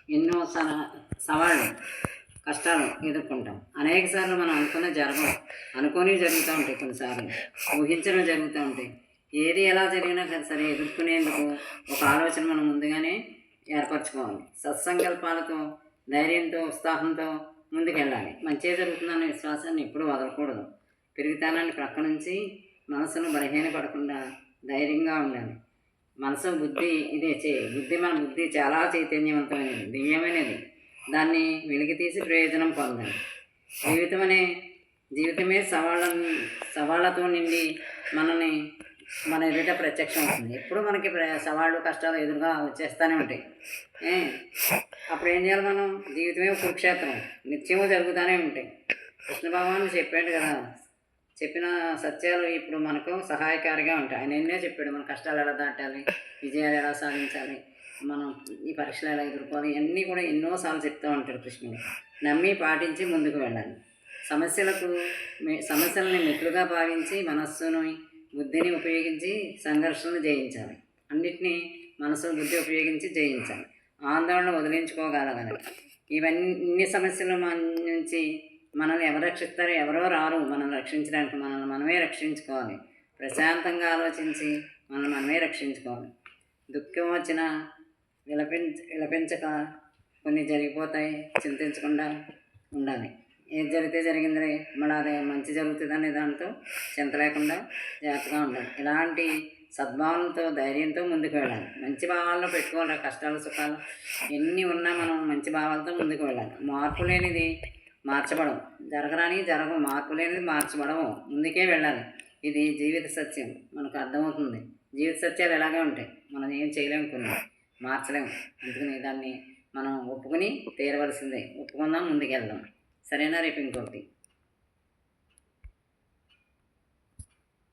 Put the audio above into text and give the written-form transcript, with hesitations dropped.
ఎన్నో సవాళ్ళు కష్టాలు ఎదుర్కొంటాం. అనేక సార్లు మనం అనుకున్న జరగవు, అనుకోని జరుగుతూ ఉంటాయి. కొన్నిసార్లు ఊహించడం జరుగుతూ ఉంటాయి. ఏది ఎలా జరిగినా సరే ఎదుర్కొనేందుకు ఒక ఆలోచన మనం ముందుగానే ఏర్పరచుకోవాలి. సత్సంకల్పాలతో, ధైర్యంతో, ఉత్సాహంతో ముందుకెళ్ళాలి. మంచిగా జరుగుతుందన్న విశ్వాసాన్ని ఎప్పుడూ వదలకూడదు. పెరుగుతానని ప్రక్క నుంచి మనసును బలహీనపడకుండా ధైర్యంగా ఉండాలి. మనసు బుద్ధి మన బుద్ధి చాలా చైతన్యవంతమైనది, దివ్యమైనది. దాన్ని వెలికి తీసి ప్రయోజనం పొందాలి. జీవితమే సవాళ్ళతో నిండి మన ఎదుట ప్రత్యక్షం అవుతుంది. ఎప్పుడు మనకి సవాళ్ళు కష్టాలు ఎదురుగా వచ్చేస్తూనే ఉంటాయి. అప్పుడు ఏం చేయాలి? మనం జీవితమే కురుక్షేత్రం, నిత్యము జరుగుతూనే ఉంటాయి. కృష్ణ భగవాన్ చెప్పాడు కదా, చెప్పిన సత్యాలు ఇప్పుడు మనకు సహాయకారిగా ఉంటాయి. ఆయన ఎన్నో చెప్పాడు, మన కష్టాలు ఎలా దాటాలి, విజయాలు ఎలా సాధించాలి, మనం ఈ పరీక్షలు ఎలా ఎదుర్కోవాలి, ఇవన్నీ కూడా ఎన్నోసార్లు చెప్తూ ఉంటాడు కృష్ణుడు. నమ్మి పాటించి ముందుకు వెళ్ళాలి. సమస్యలని మెట్లుగా భావించి మనస్సును బుద్ధిని ఉపయోగించి సంఘర్షణను జయించాలి. అన్నిటినీ మనసు బుద్ధి ఉపయోగించి జయించాలి. ఆందోళన వదిలించుకోగలగాలి. ఇన్ని సమస్యలు మన నుంచి మనల్ని ఎవరు రక్షిస్తారో? ఎవరో రారు మనల్ని రక్షించడానికి. మనల్ని మనమే రక్షించుకోవాలి. ప్రశాంతంగా ఆలోచించి మనల్ని మనమే రక్షించుకోవాలి. దుఃఖం వచ్చినా విలపించక కొన్ని జరిగిపోతాయి, చింతించకుండా ఉండాలి. ఏది జరిగితే జరిగింది, మళ్ళీ అదే మంచి జరుగుతుందనే దాంతో చింత లేకుండా జాగ్రత్తగా ఉండాలి. ఇలాంటి సద్భావనతో, ధైర్యంతో ముందుకు వెళ్ళాలి. మంచి భావాల్లో పెట్టుకోవాలి. కష్టాలు సుఖాలు ఎన్ని ఉన్నా మనం మంచి భావాలతో ముందుకు వెళ్ళాలి. మార్పు లేనిది మార్చబడవు, జరగవు. మార్పు లేనిది మార్చబడవు. ముందుకే వెళ్ళాలి. ఇది జీవిత సత్యం. మనకు అర్థమవుతుంది. జీవిత సత్యాలు ఎలాగే ఉంటాయి. మనం ఏం చేయలేము, కొన్ని మార్చలేము. అందుకని దాన్ని మనం ఒప్పుకుని తీరవలసిందే. ఒప్పుకుందాం, ముందుకెళ్దాం. సరేనా? రేపు ఇంకొకటి.